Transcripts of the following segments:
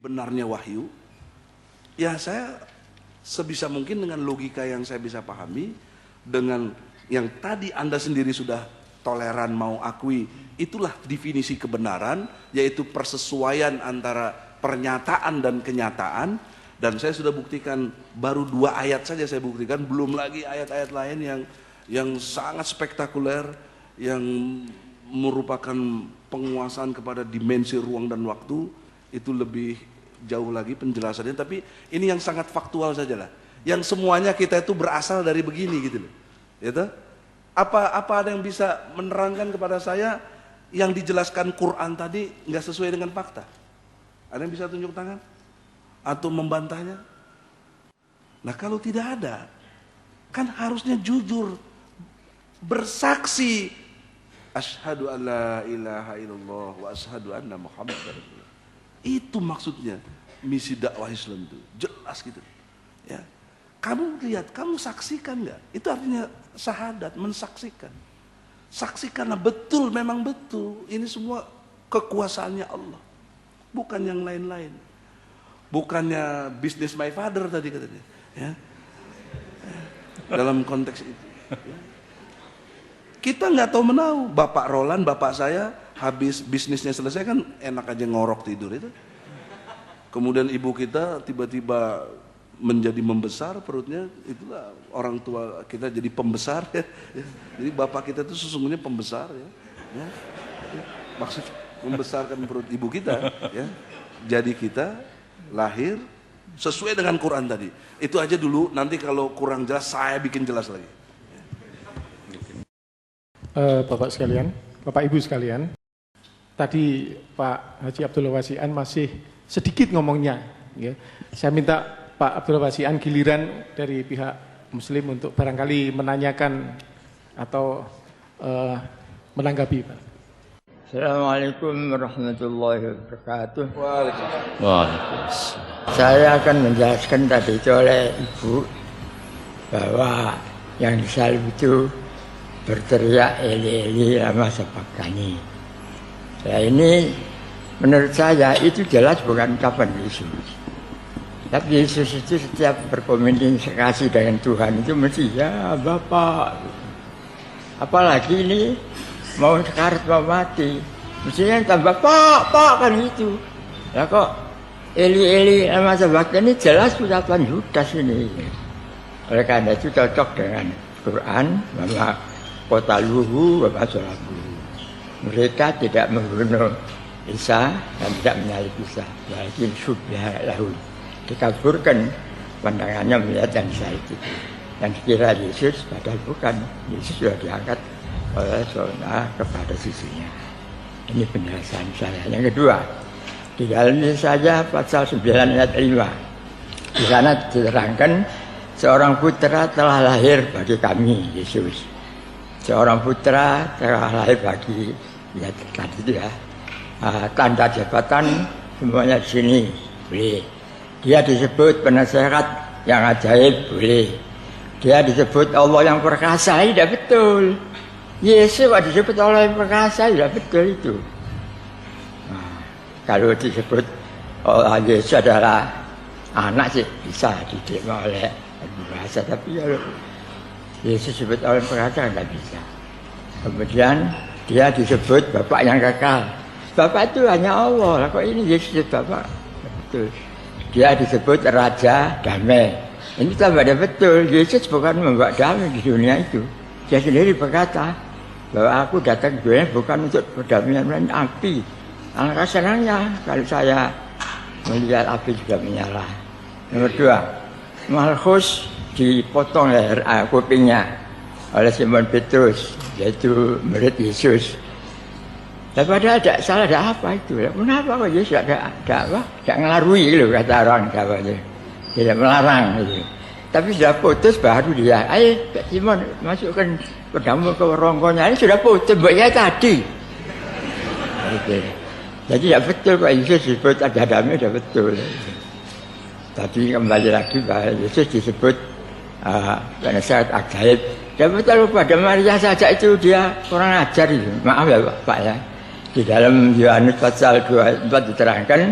benarnya wahyu, ya saya sebisa mungkin dengan logika yang saya bisa pahami, dengan yang tadi Anda sendiri sudah toleran mau akui, itulah definisi kebenaran, yaitu persesuaian antara pernyataan dan kenyataan. Dan saya sudah buktikan, baru 2 ayat saja saya buktikan, belum lagi ayat-ayat lain yang sangat spektakuler, yang merupakan penguasaan kepada dimensi ruang dan waktu. Itu lebih jauh lagi penjelasannya, tapi ini yang sangat faktual saja lah, yang semuanya kita itu berasal dari begini gitu loh, gitu. Apa ada yang bisa menerangkan kepada saya yang dijelaskan Quran tadi nggak sesuai dengan fakta? Ada yang bisa tunjuk tangan atau membantahnya? Nah kalau tidak ada, kan harusnya jujur bersaksi, asyhadu an la ilaha illallah wa asyhadu anna muhammadar rasulullah. Itu maksudnya misi dakwah Islam itu jelas gitu ya. Kamu lihat, kamu saksikan nggak? Itu artinya syahadat, mensaksikan. Saksikanlah betul, memang betul ini semua kekuasaannya Allah, bukan yang lain-lain. Bukannya business my father tadi katanya ya. Dalam konteks itu ya. Kita nggak tahu menahu. Bapak Roland, bapak saya, habis bisnisnya selesai kan enak aja ngorok tidur itu. Kemudian ibu kita tiba-tiba menjadi membesar perutnya, itulah orang tua kita jadi pembesar ya. Jadi bapak kita itu sesungguhnya pembesar ya. Maksud membesarkan perut ibu kita ya. Jadi kita lahir sesuai dengan Quran tadi. Itu aja dulu, nanti kalau kurang jelas saya bikin jelas lagi. Bapak sekalian, Bapak Ibu sekalian, tadi Pak Haji Abdul Wasian masih sedikit ngomongnya ya. Saya minta Pak Abdul Wasian giliran dari pihak Muslim untuk barangkali menanyakan atau menanggapi Pak. Assalamualaikum warahmatullahi wabarakatuh. Waalaikumsalam. Saya akan menjelaskan tadi itu oleh Ibu bahwa yang disalib itu berteriak eli-eli lama sabaqtani. Ya ini menurut saya itu jelas bukan ucapan Yesus. Tapi Yesus itu setiap berkomunikasi dengan Tuhan itu mesti ya Bapak. Apalagi ini mau sekarat mau mati, mestinya tambah Pak kan itu. Ya kok eli-eli lama sabaqtani jelas ucapan Yudas ini. Oleh karena itu cocok dengan Quran bahwa qataluhu wa masalamu. Mereka tidak membunuh Isa dan tidak menyalib Isa, walakin syubbiha lahu. Dikaburkan pandangannya melihat yang disalib itu. Dan dikira Yesus, padahal bukan. Yesus sudah diangkat oleh Allah kepada sisinya. Ini penjelasan saya. Yang kedua, di dalam ini saja pasal 9 ayat 5. Di sana diterangkan seorang putra telah lahir bagi kami, Yesus. Seorang putra telah lahir bagi ya tadi itu ya. Tanda jabatan semuanya di sini boleh. Dia disebut penasehat yang ajaib boleh. Dia disebut Allah yang perkasa, tidak betul. Yesus disebut Allah yang perkasa, tidak betul itu. Kalau disebut Yesus adalah anak sih bisa diterima oleh bahasa, tapi kalau Yesus disebut Allah yang perkasa tidak bisa. Kemudian dia disebut Bapak yang kekal. Bapak itu hanya Allah. Kok ini Yesus Bapak? Betul. Dia disebut Raja Damai. Ini tambah betul. Yesus bukan membawa damai di dunia itu. Dia sendiri berkata bahwa aku datang ke dunia bukan untuk perdamaian, melainkan api. Alangkah senangnya kalau saya melihat api juga menyala. Nomor 2, Malchus dipotong leher kupingnya oleh Simon Petrus, yaitu murid Yesus. Padahal tidak salah, ada apa itu? Kenapa kok Yesus ada apa? Tidak ngelarui loh kata orang Jawa itu. Tidak melarang itu. Tapi sudah putus baru dia, ayo Simon masukkan pedamu ke ronggonya. Ini sudah putus, mbaknya tadi. Jadi tidak betul Pak Yesus disebut ada damai, tidak betul. Tadi kembali lagi bahwa Yesus disebut penasehat ajaib. Tidak betul pada Maria saja itu dia kurang ajar itu. Maaf ya Pak ya. Di dalam Yohanes pasal 24 diterangkan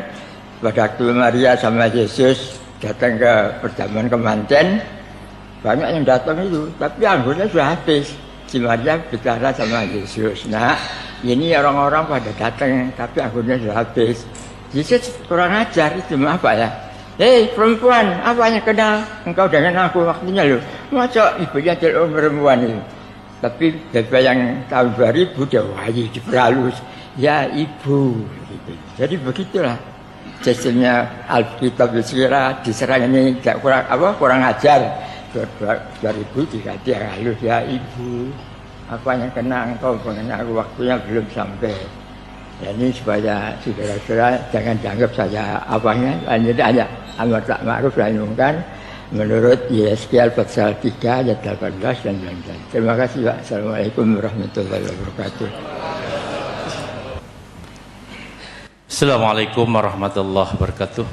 pada waktu Maria sama Yesus datang ke perjamuan kemanten, banyak yang datang itu, tapi anggurnya sudah habis. Si Maria bicara sama Yesus, nah ini orang-orang pada datang, tapi anggurnya sudah habis. Yesus kurang ajar itu, apa ya? Hei perempuan, apa yang kenal engkau dengan aku waktunya loh? Masa ibunya jadi perempuan itu? Tapi bebek yang tahun 2000 dia wajib diperhalus. Ya ibu, gitu. Jadi begitulah. Sistemnya Alkitab diserang ini kurang ajar. 2000 dikasih halus, ya ibu, apa yang kena engkau mengenai aku waktunya belum sampai. Ya, ini supaya saudara-saudara jangan dianggap saya apanya, hanya amar tak ma'ruf nahi munkar menurut Yeskiel pasal 3 ayat 18 dan 19. Terima kasih Pak. Assalamualaikum warahmatullahi wabarakatuh. Assalamualaikum warahmatullahi wabarakatuh.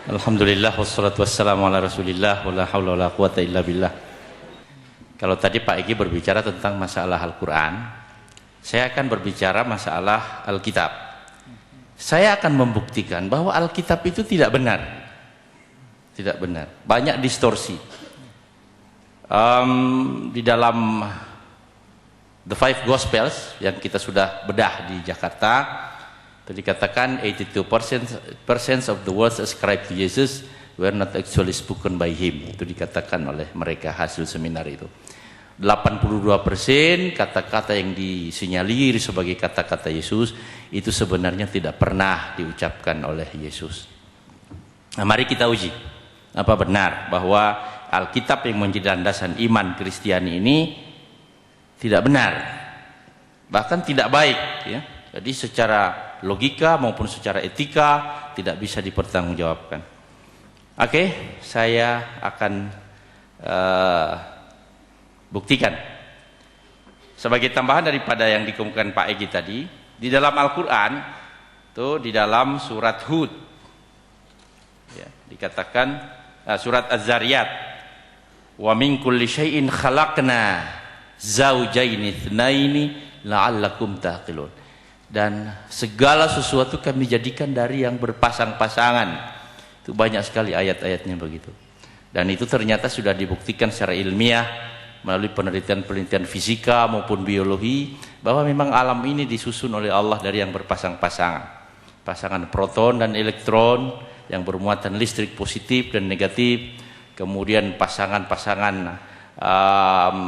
Alhamdulillah wassalatu wassalamu ala rasulillah wa la hawla wa la quwata illa billah. Kalau tadi Pak Egi berbicara tentang masalah Al-Quran, saya akan berbicara masalah Alkitab. Saya akan membuktikan bahwa Alkitab itu tidak benar. Tidak benar. Banyak distorsi. Di dalam The Five Gospels yang kita sudah bedah di Jakarta, itu dikatakan 82% of the words ascribed to Jesus were not actually spoken by him. Itu dikatakan oleh mereka hasil seminar itu. 82% kata-kata yang disinyalir sebagai kata-kata Yesus itu sebenarnya tidak pernah diucapkan oleh Yesus. Nah, mari kita uji apa benar bahwa Alkitab yang menjadi landasan iman Kristiani ini tidak benar, bahkan tidak baik, ya. Jadi secara logika maupun secara etika tidak bisa dipertanggungjawabkan. Oke, saya akan buktikan. Sebagai tambahan daripada yang dikemukakan Pak Egi tadi, di dalam Al-Quran, tuh di dalam surat Hud, ya, dikatakan surat Az-Zariyat, wa min kulli syai'in khalaqna zaujaini tsnaini la'allakum taqilun. Dan segala sesuatu kami jadikan dari yang berpasang-pasangan. Itu banyak sekali ayat-ayatnya begitu. Dan itu ternyata sudah dibuktikan secara ilmiah melalui penelitian-penelitian fisika maupun biologi bahwa memang alam ini disusun oleh Allah dari yang berpasang-pasangan. Pasangan proton dan elektron yang bermuatan listrik positif dan negatif. Kemudian pasangan-pasangan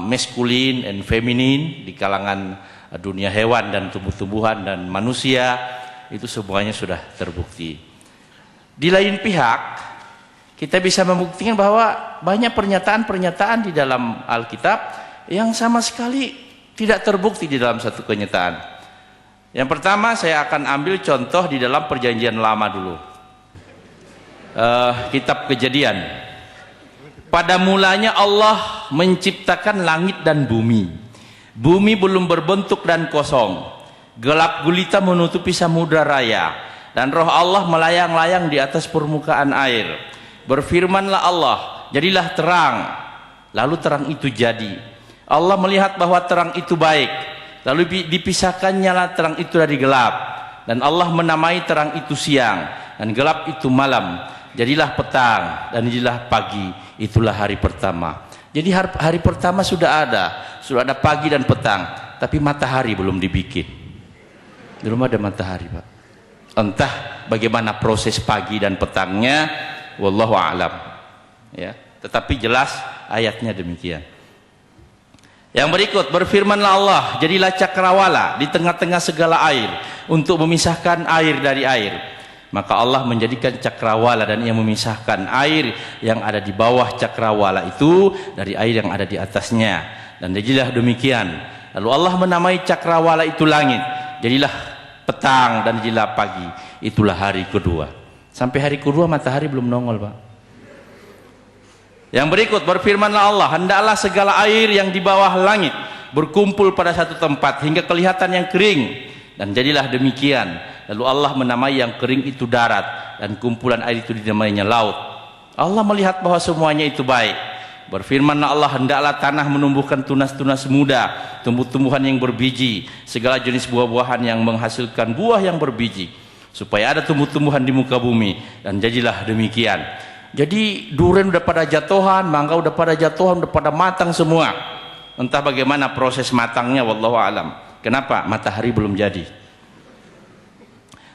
maskulin dan feminin di kalangan dunia hewan dan tumbuh-tumbuhan dan manusia, itu semuanya sudah terbukti. Di lain pihak, kita bisa membuktikan bahwa banyak pernyataan-pernyataan di dalam Alkitab yang sama sekali tidak terbukti di dalam satu kenyataan. Yang pertama, saya akan ambil contoh di dalam Perjanjian Lama dulu. Kitab Kejadian. Pada mulanya Allah menciptakan langit dan bumi. Bumi belum berbentuk dan kosong. Gelap gulita menutupi samudra raya. Dan roh Allah melayang-layang di atas permukaan air. Berfirmanlah Allah, jadilah terang. Lalu terang itu jadi. Allah melihat bahwa terang itu baik. Lalu dipisahkannya terang itu dari gelap. Dan Allah menamai terang itu siang. Dan gelap itu malam. Jadilah petang dan jadilah pagi. Itulah hari pertama. Jadi hari pertama sudah ada pagi dan petang, tapi matahari belum dibikin. Belum ada matahari, Pak. Entah bagaimana proses pagi dan petangnya, wallahu a'lam. Ya, tetapi jelas ayatnya demikian. Yang berikut, berfirmanlah Allah, jadilah cakrawala di tengah-tengah segala air untuk memisahkan air dari air. Maka Allah menjadikan cakrawala dan ia memisahkan air yang ada di bawah cakrawala itu dari air yang ada di atasnya. Dan jadilah demikian. Lalu Allah menamai cakrawala itu langit. Jadilah petang dan jadilah pagi. Itulah hari kedua. Sampai hari kedua matahari belum nongol, Pak. Yang berikut, berfirmanlah Allah, hendaklah segala air yang di bawah langit berkumpul pada satu tempat hingga kelihatan yang kering. Dan jadilah demikian. Lalu Allah menamai yang kering itu darat dan kumpulan air itu dinamainya laut. Allah melihat bahwa semuanya itu baik. Berfirmanlah Allah, hendaklah tanah menumbuhkan tunas-tunas muda, tumbuh-tumbuhan yang berbiji, segala jenis buah-buahan yang menghasilkan buah yang berbiji, supaya ada tumbuh-tumbuhan di muka bumi. Dan jadilah demikian. Jadi durian udah pada jatuhan, mangga udah pada jatuhan, udah pada matang semua. Entah bagaimana proses matangnya, wallahu alam. Kenapa? Matahari belum jadi.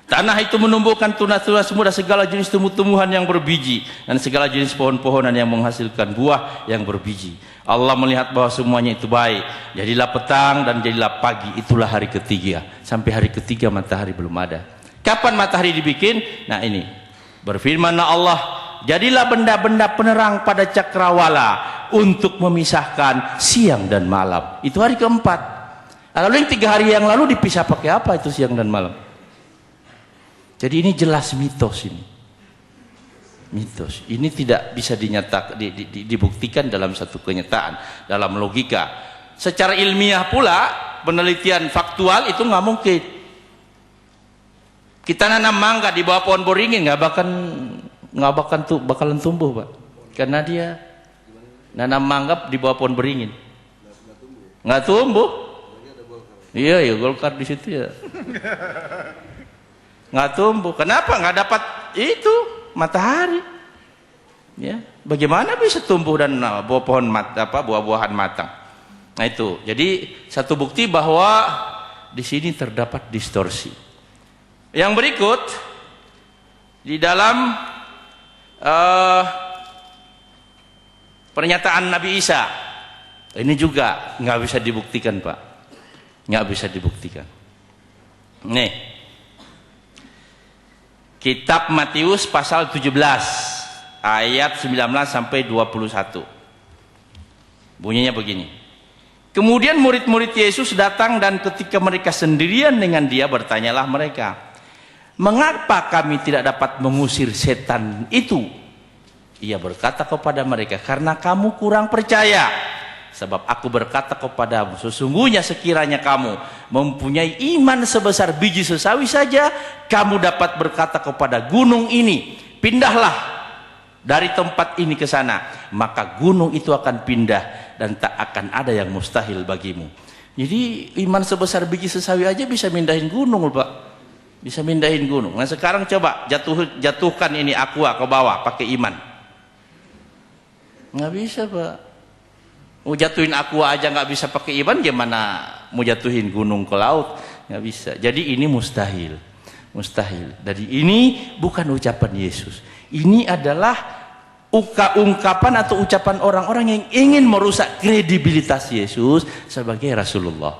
Tanah itu menumbuhkan tunas-tunas muda, segala jenis tumbuh-tumbuhan yang berbiji, dan segala jenis pohon-pohonan yang menghasilkan buah yang berbiji. Allah melihat bahwa semuanya itu baik. Jadilah petang dan jadilah pagi, itulah hari ketiga. Sampai hari ketiga matahari belum ada. Kapan matahari dibikin? Nah ini, berfirmanlah Allah, jadilah benda-benda penerang pada cakrawala untuk memisahkan siang dan malam. Itu hari keempat. Lalu yang 3 hari yang lalu dipisah pakai apa itu siang dan malam? Jadi ini jelas mitos ini. Mitos. Ini tidak bisa dibuktikan dalam satu kenyataan, dalam logika. Secara ilmiah pula, penelitian faktual itu nggak mungkin. Kita nanam mangga di bawah pohon beringin bakalan tumbuh, Pak. Karena dia nanam mangga di bawah pohon beringin. Nggak tumbuh. Iya, ya Golkar di situ ya. Nggak tumbuh. Kenapa? Nggak dapat itu matahari. Ya, bagaimana bisa tumbuh dan buah-buahan matang? Nah itu. Jadi satu bukti bahwa di sini terdapat distorsi. Yang berikut di dalam pernyataan Nabi Isa, ini juga nggak bisa dibuktikan, Pak. Nggak bisa dibuktikan. Nih. Kitab Matius pasal 17 ayat 19 sampai 21. Bunyinya begini. Kemudian murid-murid Yesus datang dan ketika mereka sendirian dengan dia bertanyalah mereka, "Mengapa kami tidak dapat mengusir setan itu?" Ia berkata kepada mereka, "Karena kamu kurang percaya. Sebab aku berkata kepadamu, sesungguhnya sekiranya kamu mempunyai iman sebesar biji sesawi saja, kamu dapat berkata kepada gunung ini, pindahlah dari tempat ini ke sana, maka gunung itu akan pindah dan tak akan ada yang mustahil bagimu." Jadi iman sebesar biji sesawi aja bisa mindahin gunung, Pak. Bisa mindahin gunung. Nah sekarang coba jatuhkan ini aqua ke bawah pakai iman. Nggak bisa, Pak. Mau jatuhin aqua aja nggak bisa pakai iman, gimana mau jatuhin gunung ke laut? Nggak bisa. Jadi ini mustahil, mustahil. Jadi ini bukan ucapan Yesus. Ini adalah ungkapan atau ucapan orang-orang yang ingin merusak kredibilitas Yesus sebagai Rasulullah.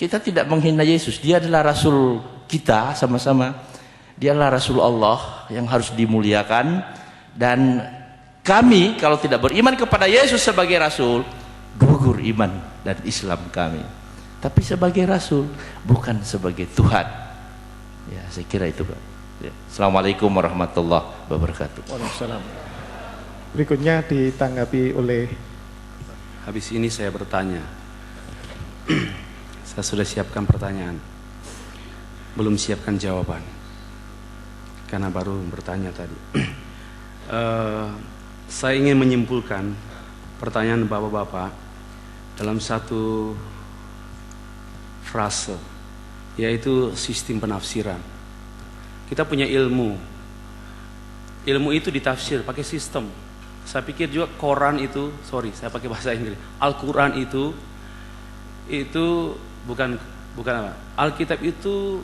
Kita tidak menghina Yesus. Dia adalah Rasul kita sama-sama. Dia adalah Rasul Allah yang harus dimuliakan, dan kami kalau tidak beriman kepada Yesus sebagai Rasul, gugur iman dan Islam kami. Tapi sebagai Rasul, bukan sebagai Tuhan. Ya, saya kira itu, Pak. Ya. Assalamualaikum warahmatullahi wabarakatuh. Waalaikumsalam. Berikutnya ditanggapi oleh. Habis ini saya bertanya. Saya sudah siapkan pertanyaan, belum siapkan jawaban, karena baru bertanya tadi. Saya ingin menyimpulkan pertanyaan bapak-bapak dalam satu frase, yaitu sistem penafsiran. Kita punya ilmu itu ditafsir pakai sistem. Saya pikir juga Quran itu, saya pakai bahasa Inggris, Al-Quran itu bukan apa? Alkitab itu,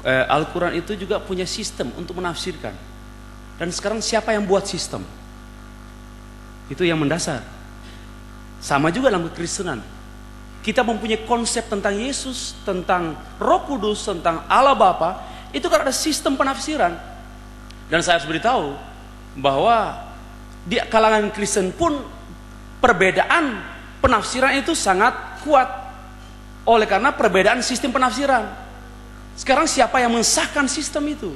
Al-Quran itu juga punya sistem untuk menafsirkan. Dan sekarang siapa yang buat sistem? Itu yang mendasar. Sama juga dalam kekristenan. Kita mempunyai konsep tentang Yesus, tentang Roh Kudus, tentang Allah Bapa. Itu kan ada sistem penafsiran. Dan saya harus beritahu bahwa di kalangan Kristen pun perbedaan penafsiran itu sangat kuat. Oleh karena perbedaan sistem penafsiran. Sekarang siapa yang mensahkan sistem itu?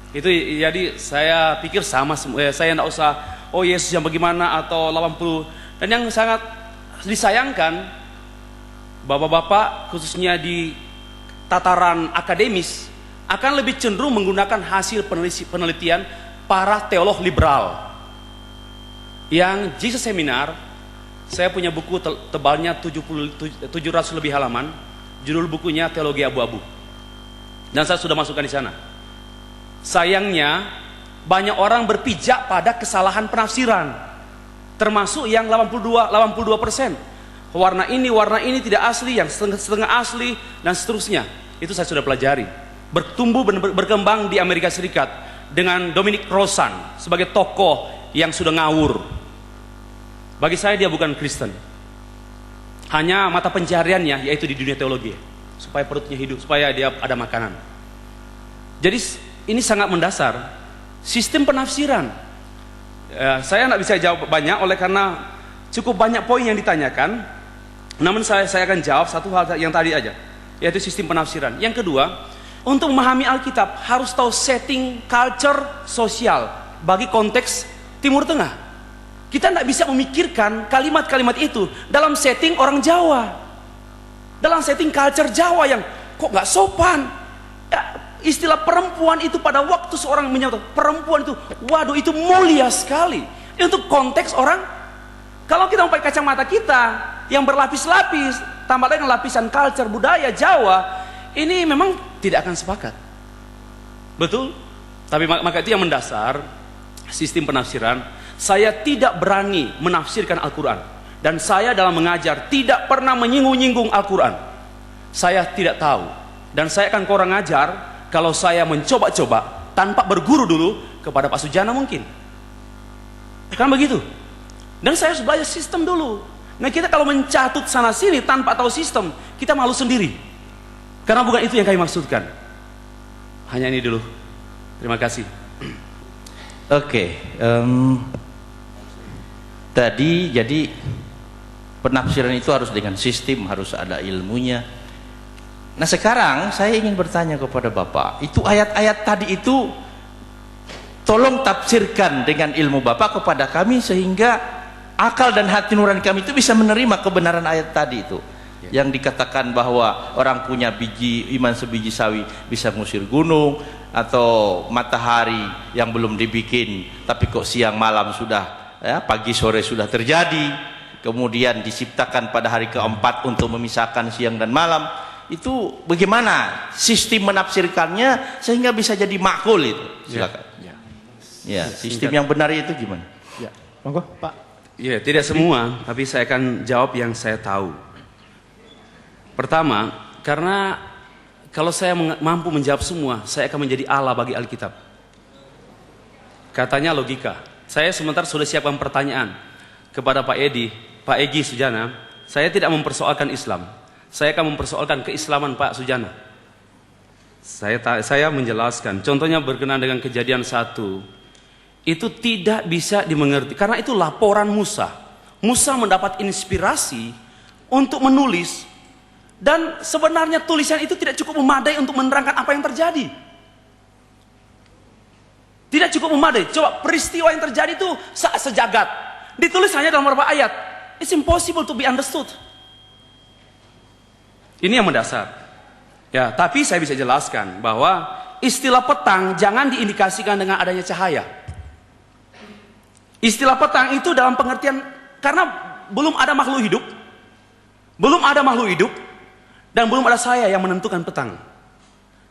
Itu jadi saya pikir sama semua. Saya tidak usah Yesus yang bagaimana atau 80. Dan yang sangat disayangkan, bapak-bapak khususnya di tataran akademis akan lebih cenderung menggunakan hasil penelitian para teolog liberal. Yang Jesus Seminar, saya punya buku tebalnya 700 lebih halaman. Judul bukunya Teologi Abu-Abu. Dan saya sudah masukkan di sana. Sayangnya banyak orang berpijak pada kesalahan penafsiran. Termasuk yang 82%. Warna ini tidak asli, yang setengah asli, dan seterusnya. Itu saya sudah pelajari. Bertumbuh berkembang di Amerika Serikat dengan Dominic Crossan sebagai tokoh yang sudah ngawur. Bagi saya dia bukan Kristen. Hanya mata pencahariannya yaitu di dunia teologi, supaya perutnya hidup, supaya dia ada makanan. Jadi ini sangat mendasar. Sistem penafsiran. Saya tidak bisa jawab banyak oleh karena cukup banyak poin yang ditanyakan. Namun saya akan jawab satu hal yang tadi aja, yaitu sistem penafsiran. Yang kedua, untuk memahami Alkitab harus tahu setting culture sosial bagi konteks Timur Tengah. Kita tidak bisa memikirkan kalimat-kalimat itu dalam setting orang Jawa, dalam setting culture Jawa yang kok nggak sopan. Istilah perempuan itu pada waktu seorang menyebut perempuan itu, waduh itu mulia sekali. Untuk konteks orang, kalau kita pakai kacamata kita yang berlapis-lapis, tambah dengan lapisan culture budaya Jawa, ini memang tidak akan sepakat. Betul? Tapi maka itu yang mendasar sistem penafsiran. Saya tidak berani menafsirkan Al-Quran. Dan saya dalam mengajar tidak pernah menyinggung-nyinggung Al-Quran. Saya tidak tahu. Dan saya akan kurang ajar kalau saya mencoba-coba tanpa berguru dulu kepada Pak Sujana mungkin. Kan begitu. Dan saya harus belajar sistem dulu. Nah kita kalau mencatut sana sini tanpa tahu sistem, kita malu sendiri. Karena bukan itu yang kami maksudkan. Hanya ini dulu. Terima kasih. Oke, tadi jadi penafsiran itu harus dengan sistem, harus ada ilmunya. Nah sekarang saya ingin bertanya kepada Bapak, itu ayat-ayat tadi itu tolong tafsirkan dengan ilmu Bapak kepada kami sehingga akal dan hati nurani kami itu bisa menerima kebenaran ayat tadi itu. Yang dikatakan bahwa orang punya iman sebiji sawi bisa mengusir gunung, atau matahari yang belum dibikin tapi kok siang malam sudah pagi sore sudah terjadi, kemudian diciptakan pada hari keempat untuk memisahkan siang dan malam. Itu bagaimana sistem menafsirkannya sehingga bisa jadi makul itu? Silakan. Ya, sistem yang benar itu gimana? Ya, monggo Pak. Ya, tidak semua, tapi saya akan jawab yang saya tahu. Pertama, karena kalau saya mampu menjawab semua, saya akan menjadi Allah bagi Alkitab. Katanya logika. Saya sementara sudah siapkan pertanyaan kepada Pak Egy Sujana. Saya tidak mempersoalkan Islam. Saya akan mempersoalkan keislaman Pak Sujana. Saya menjelaskan. Contohnya berkenaan dengan kejadian 1. Itu tidak bisa dimengerti. Karena itu laporan Musa. Musa mendapat inspirasi untuk menulis. Dan sebenarnya tulisan itu tidak cukup memadai untuk menerangkan apa yang terjadi. Tidak cukup memadai. Coba peristiwa yang terjadi itu sejagat. Ditulis hanya dalam beberapa ayat. It's impossible to be understood. Ini yang mendasar. Ya, tapi saya bisa jelaskan bahwa istilah petang jangan diindikasikan dengan adanya cahaya. Istilah petang itu dalam pengertian karena belum ada makhluk hidup. Belum ada makhluk hidup dan belum ada saya yang menentukan petang.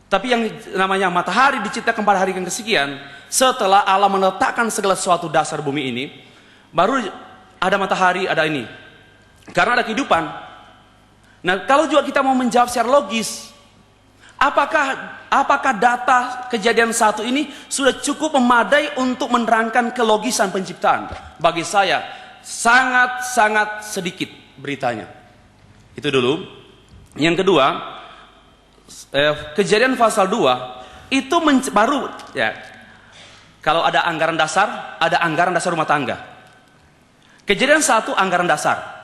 Tapi yang namanya matahari diciptakan pada hari yang kesekian, setelah Allah meletakkan segala sesuatu dasar bumi ini, baru ada matahari, ada ini. Karena ada kehidupan. Nah, kalau juga kita mau menjawab secara logis, apakah data kejadian 1 ini sudah cukup memadai untuk menerangkan kelogisan penciptaan? Bagi saya, sangat-sangat sedikit beritanya. Itu dulu. Yang kedua, kejadian pasal 2 itu baru ya. Kalau ada anggaran dasar rumah tangga. Kejadian 1 anggaran dasar.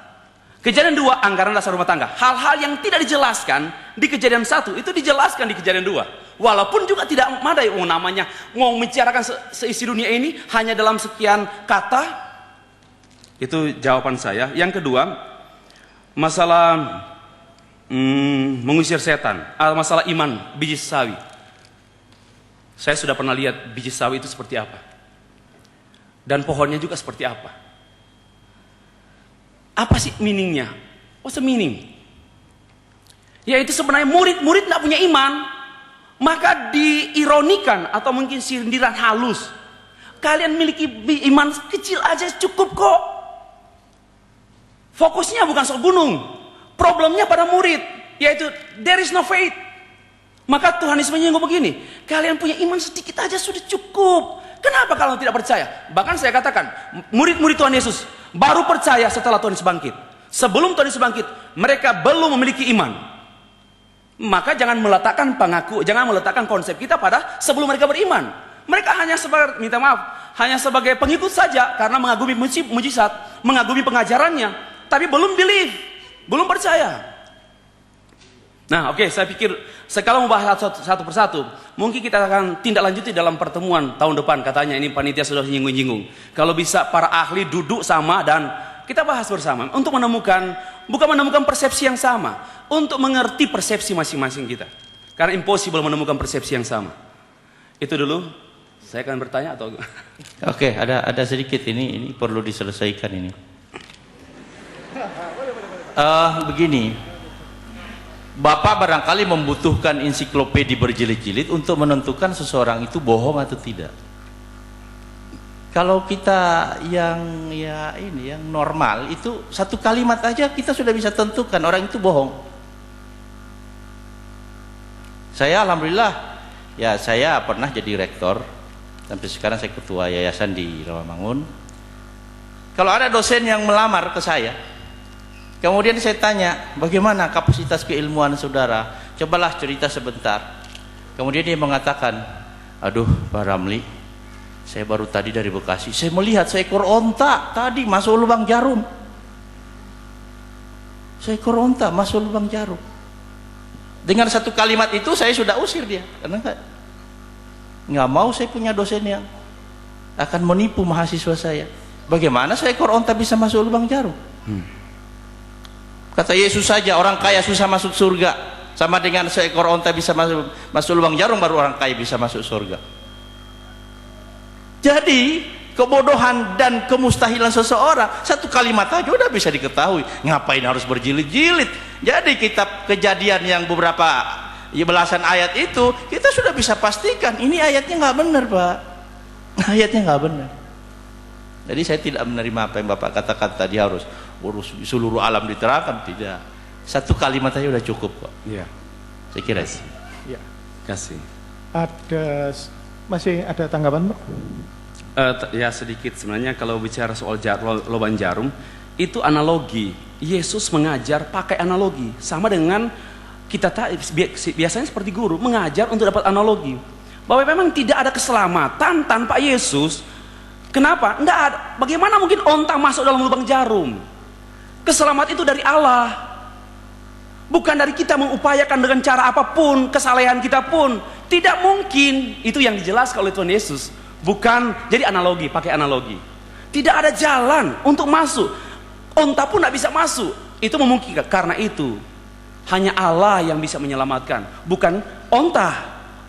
Kejadian 2 anggaran dasar rumah tangga. Hal-hal yang tidak dijelaskan di kejadian 1 itu dijelaskan di kejadian 2. Walaupun juga tidak memadai. Namanya mau membicarakan seisi dunia ini hanya dalam sekian kata. Itu jawaban saya. Yang kedua, masalah mengusir setan, masalah iman biji sawi. Saya sudah pernah lihat biji sawi itu seperti apa, dan pohonnya juga seperti apa. Apa sih meaningnya? What's the meaning? Yaitu sebenarnya murid-murid tidak punya iman, maka diironikan atau mungkin sindiran halus. Kalian miliki iman kecil aja cukup kok. Fokusnya bukan soal gunung, problemnya pada murid, yaitu there is no faith. Maka Tuhan Yesus menyinggung begini, kalian punya iman sedikit aja sudah cukup. Kenapa kalau tidak percaya? Bahkan saya katakan, murid-murid Tuhan Yesus baru percaya setelah Tuhan Yesus bangkit. Sebelum Tuhan Yesus bangkit, mereka belum memiliki iman. Maka jangan meletakkan konsep kita pada sebelum mereka beriman. Mereka hanya sebagai pengikut saja karena mengagumi mujizat, mengagumi pengajarannya, tapi belum believe, belum percaya. Nah, oke, saya pikir kalau membahas satu persatu, mungkin kita akan tindak lanjuti dalam pertemuan tahun depan. Katanya ini panitia sudah nyinggung-nyinggung. Kalau bisa para ahli duduk sama dan kita bahas bersama untuk menemukan, bukan menemukan persepsi yang sama, untuk mengerti persepsi masing-masing kita. Karena impossible menemukan persepsi yang sama. Itu dulu. Saya akan bertanya atau Oke, ada sedikit ini perlu diselesaikan ini. Begini. Bapak barangkali membutuhkan ensiklopedi berjilid-jilid untuk menentukan seseorang itu bohong atau tidak. Kalau kita yang normal itu satu kalimat aja kita sudah bisa tentukan orang itu bohong. Saya alhamdulillah ya saya pernah jadi rektor, sampai sekarang saya ketua yayasan di Rawamangun. Kalau ada dosen yang melamar ke saya, kemudian saya tanya, bagaimana kapasitas keilmuan saudara? Cobalah cerita sebentar. Kemudian dia mengatakan, aduh Pak Ramli, saya baru tadi dari Bekasi, saya melihat seekor onta tadi masuk lubang jarum. Seekor onta masuk lubang jarum. Dengan satu kalimat itu saya sudah usir dia, karena nggak mau saya punya dosen yang akan menipu mahasiswa saya. Bagaimana seekor onta bisa masuk lubang jarum? Kata Yesus saja orang kaya susah masuk surga, sama dengan seekor onta bisa masuk lubang jarum, baru orang kaya bisa masuk surga. Jadi kebodohan dan kemustahilan seseorang satu kalimat aja udah bisa diketahui. Ngapain harus berjilid-jilid? Jadi kitab Kejadian yang beberapa belasan ayat itu kita sudah bisa pastikan ini ayatnya nggak benar, Pak. Ayatnya nggak benar. Jadi saya tidak menerima apa yang Bapak katakan tadi harus urus seluruh alam diterangkan, tidak. Satu kalimat aja udah cukup kok. Iya. Saya kira. Ya. Kasih. Masih ada tanggapan, Pak? Ya sedikit sebenarnya kalau bicara soal lubang jarum itu analogi. Yesus mengajar pakai analogi sama dengan kita biasanya seperti guru mengajar untuk dapat analogi bahwa memang tidak ada keselamatan tanpa Yesus. Kenapa? Enggak ada. Bagaimana mungkin onta masuk dalam lubang jarum? Keselamatan itu dari Allah, bukan dari kita mengupayakan dengan cara apapun, kesalehan kita pun tidak mungkin. Itu yang dijelaskan oleh Tuhan Yesus. Bukan, jadi analogi, pakai analogi. Tidak ada jalan untuk masuk. Onta pun tidak bisa masuk. Itu memungkinkan. Karena itu hanya Allah yang bisa menyelamatkan, bukan onta.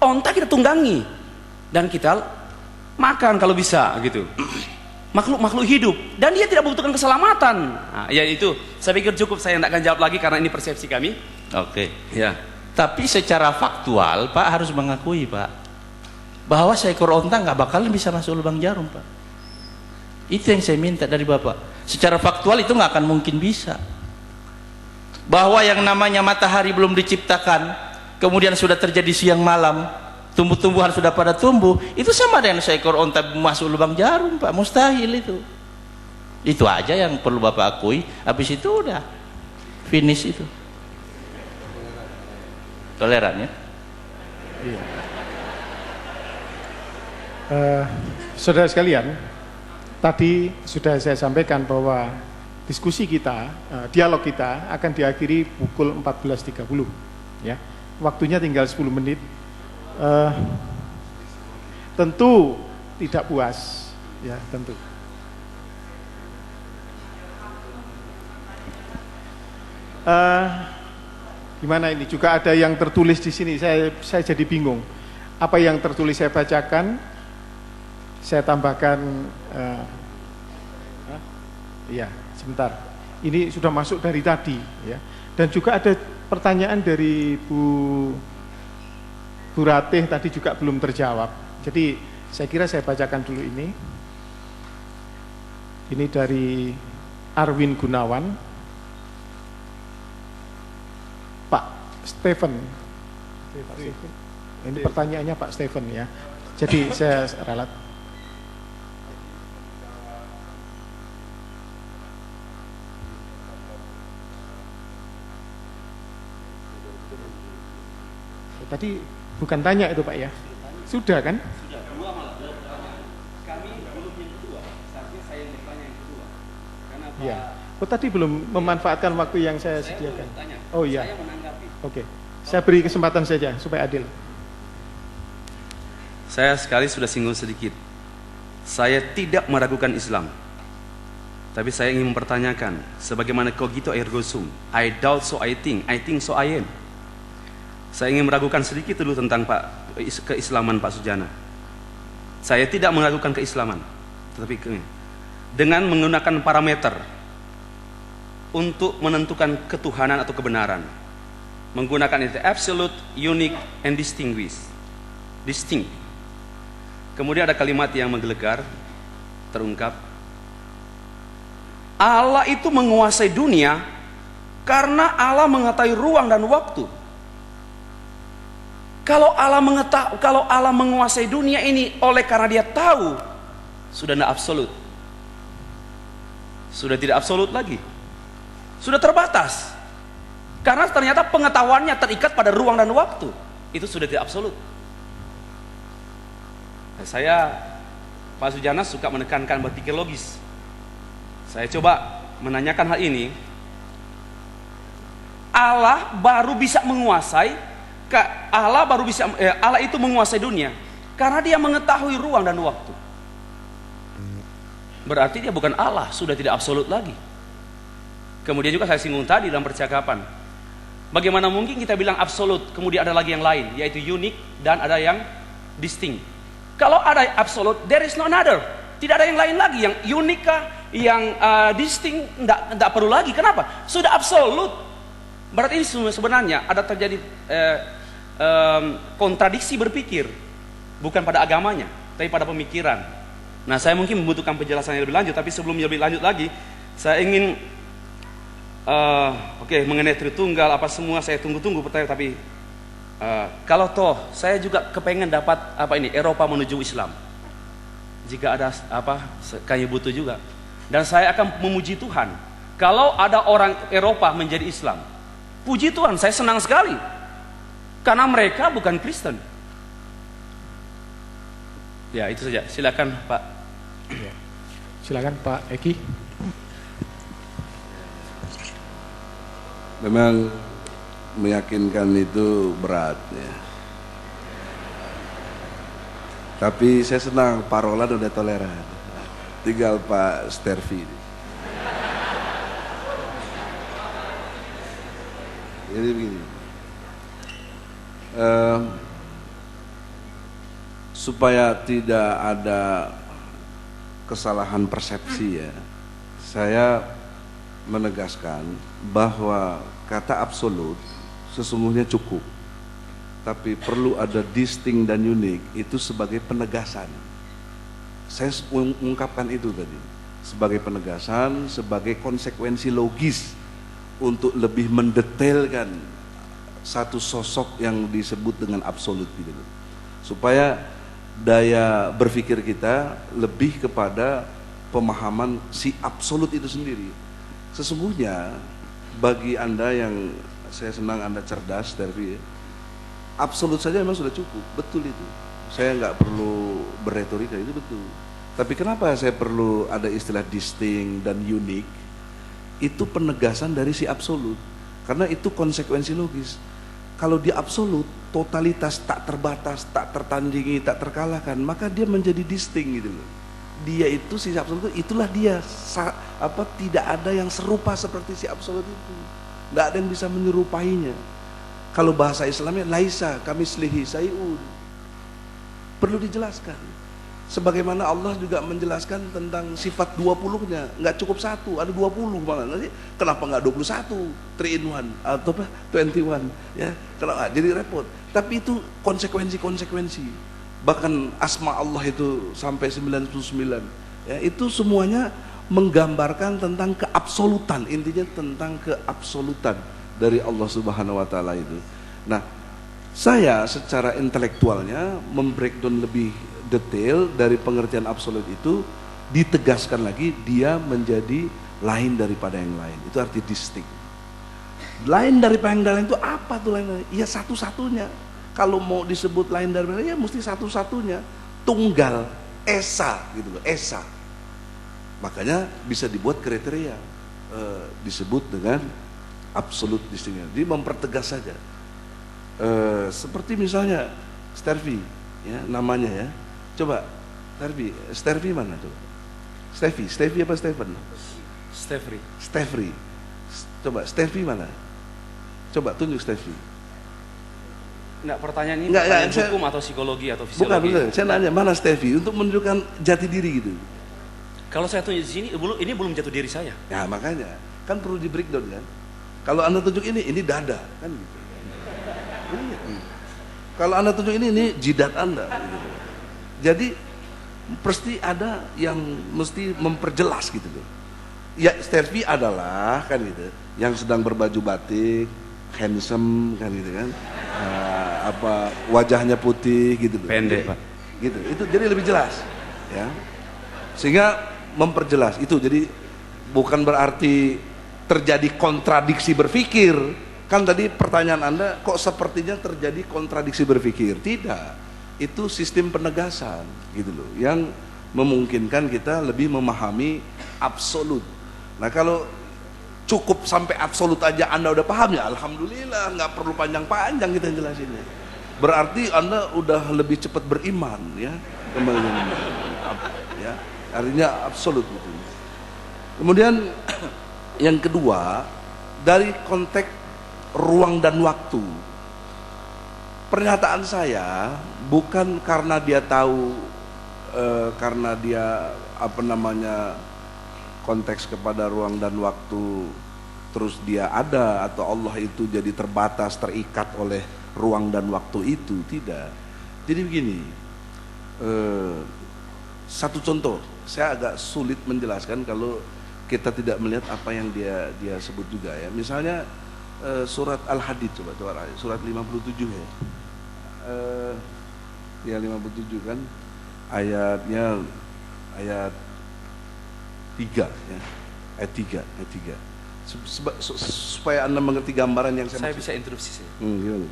Onta kita tunggangi dan kita makan kalau bisa gitu. Makhluk hidup dan dia tidak membutuhkan keselamatan. Nah, ya itu saya pikir cukup, saya tidak akan jawab lagi karena ini persepsi kami. Oke. Ya. Tapi secara faktual Pak harus mengakui Pak bahwa seekor onta nggak bakalan bisa masuk lubang jarum, Pak. Itu yang saya minta dari Bapak. Secara faktual itu nggak akan mungkin bisa. Bahwa yang namanya matahari belum diciptakan, kemudian sudah terjadi siang malam, tumbuh-tumbuhan sudah pada tumbuh, itu sama dengan seekor onta masuk lubang jarum, Pak. Mustahil itu. Itu aja yang perlu Bapak akui. Habis itu udah finish itu. Toleran ya? Iya. Saudara sekalian, tadi sudah saya sampaikan bahwa diskusi kita, dialog kita akan diakhiri pukul 14.30 ya. Waktunya tinggal 10 menit. Tentu tidak puas ya, tentu. Gimana ini? Juga ada yang tertulis di sini. Saya jadi bingung. Apa yang tertulis saya bacakan, saya tambahkan. Iya, sebentar. Ini sudah masuk dari tadi, ya. Dan juga ada pertanyaan dari Bu Ratih tadi juga belum terjawab. Jadi saya kira saya bacakan dulu ini. Ini dari Arwin Gunawan. Pak Stephen. Ini pertanyaannya Pak Stephen ya. Jadi saya ralat. Tadi bukan tanya itu Pak ya? Sudah kan? Sudah, dua pertanyaan. Kami belum yang kedua, seharusnya saya yang bertanya yang kedua. Karena Pak... Iya. Oh tadi belum memanfaatkan waktu yang saya sediakan. Bertanya, Oh iya. saya menanggapi. Oke. Saya beri kesempatan saja supaya adil. Saya sekali sudah singgung sedikit. Saya tidak meragukan Islam. Tapi saya ingin mempertanyakan, sebagaimana cogito ergo sum. I doubt so I think so I am. Saya ingin meragukan sedikit dulu tentang keislaman Pak Sujana. Saya tidak meragukan keislaman, tetapi dengan menggunakan parameter untuk menentukan ketuhanan atau kebenaran, menggunakan itu absolute, unique, and distinct. Kemudian ada kalimat yang menggelegar, terungkap. Allah itu menguasai dunia karena Allah mengetahui ruang dan waktu. Kalau Allah menguasai dunia ini oleh karena dia tahu, sudah tidak absolut. Sudah tidak absolut lagi. Sudah terbatas. Karena ternyata pengetahuannya terikat pada ruang dan waktu. Itu sudah tidak absolut. Nah, saya, Pak Sujana suka menekankan berpikir logis. Saya coba menanyakan hal ini. Allah baru bisa menguasai, Allah itu menguasai dunia karena dia mengetahui ruang dan waktu. Berarti dia bukan Allah, sudah tidak absolut lagi. Kemudian juga saya singgung tadi dalam percakapan, bagaimana mungkin kita bilang absolut kemudian ada lagi yang lain, yaitu unik dan ada yang distinct. Kalau ada absolut, there is no another. Tidak ada yang lain lagi, yang unik kah, yang distinct, tidak perlu lagi. Kenapa? Sudah absolut. Berarti ini sebenarnya ada terjadi kontradiksi berpikir, bukan pada agamanya, tapi pada pemikiran. Nah, saya mungkin membutuhkan penjelasan yang lebih lanjut, tapi sebelum lebih lanjut lagi, saya ingin mengenai Tritunggal apa semua saya tunggu-tunggu pertanyaan. Tapi kalau toh saya juga kepengen dapat Eropa menuju Islam, jika ada kayaknya butuh juga, dan saya akan memuji Tuhan kalau ada orang Eropa menjadi Islam. Puji Tuhan, saya senang sekali. Karena mereka bukan Kristen. Ya, itu saja. Silakan, Pak. Ya. Silakan Pak Eki. Memang meyakinkan itu berat ya. Tapi saya senang Pak Roland udah toleran. Tinggal Pak Stervi. Jadi begini, supaya tidak ada kesalahan persepsi ya, saya menegaskan bahwa kata absolut sesungguhnya cukup, tapi perlu ada distinct dan unik itu sebagai penegasan. Saya mengungkapkan itu tadi sebagai penegasan, sebagai konsekuensi logis untuk lebih mendetailkan satu sosok yang disebut dengan absolut gitu, supaya daya berpikir kita lebih kepada pemahaman si absolut itu sendiri. Sesungguhnya bagi Anda yang saya senang Anda cerdas, Tervi, absolut saja memang sudah cukup, betul itu. Saya nggak perlu berretorika, itu betul. Tapi kenapa saya perlu ada istilah distinct dan unik? Itu penegasan dari si absolut, karena itu konsekuensi logis. Kalau dia absolut, totalitas, tak terbatas, tak tertandingi, tak terkalahkan, maka dia menjadi distinct gitu loh. Dia itu si absolut, itulah dia. Tidak ada yang serupa seperti si absolut itu. Nggak ada yang bisa menyerupainya. Kalau bahasa Islamnya laisa kamislihi sayun. Perlu dijelaskan. Sebagaimana Allah juga menjelaskan tentang sifat 20-nya, nggak cukup satu, ada 20 malah. Nanti kenapa nggak 21, 3 in 1 atau apa 21 ya? Kenapa? Jadi repot. Tapi itu konsekuensi. Bahkan asma Allah itu sampai 99 ya, itu semuanya menggambarkan tentang keabsolutan, intinya tentang keabsolutan dari Allah Subhanahu wa taala itu. Nah, saya secara intelektualnya membreakdown lebih detail dari pengertian absolut itu, ditegaskan lagi dia menjadi lain daripada yang lain. Itu arti distinct. Lain daripada yang lain itu apa tuh lain? Ya satu-satunya. Kalau mau disebut lain daripada ya mesti satu-satunya, tunggal, esa gitu loh, esa. Makanya bisa dibuat kriteria disebut dengan absolut distinct. Jadi mempertegas saja. Seperti misalnya Stervi ya namanya ya. Coba Stervi mana tuh? Stevi apa Stephen? Stefri. Coba Stervi mana? Coba tunjuk Stervi. Enggak, pertanyaan ini Enggak, pertanyaan saya, hukum atau psikologi atau fisiologi? Bukan, saya nanya mana Stervi untuk menunjukkan jati diri gitu. Kalau saya tunjuk di sini, ini belum jatuh diri saya. Ya makanya kan perlu di breakdown kan. Kalau Anda tunjuk ini dada kan gitu. Iya. Kalau Anda tunjuk ini jidat Anda gitu. Jadi pasti ada yang mesti memperjelas gitu loh. Ya Stervi adalah kan gitu, yang sedang berbaju batik, handsome kan gitu kan. Wajahnya putih gitu loh. Pendek, Pak. Gitu. Itu jadi lebih jelas. Ya. Sehingga memperjelas itu, jadi bukan berarti terjadi kontradiksi berpikir. Kan tadi pertanyaan Anda, kok sepertinya terjadi kontradiksi berpikir? Tidak. Itu sistem penegasan gitu loh, yang memungkinkan kita lebih memahami absolut. Nah kalau cukup sampai absolut aja Anda udah paham ya alhamdulillah, nggak perlu panjang-panjang kita jelasinnya. Berarti Anda udah lebih cepat beriman ya, ya artinya absolut gitu. Kemudian yang kedua, dari konteks ruang dan waktu, pernyataan saya bukan karena dia tahu, karena dia konteks kepada ruang dan waktu terus dia ada, atau Allah itu jadi terbatas, terikat oleh ruang dan waktu itu, tidak. Jadi begini, satu contoh, saya agak sulit menjelaskan kalau kita tidak melihat apa yang dia sebut juga ya. Misalnya surat Al-Hadid, coba surat 57 ya. Ya 57 kan ayat 3 ya. Ayat 3. Supaya Anda mengerti gambaran yang saya bisa interupsi. Gimana?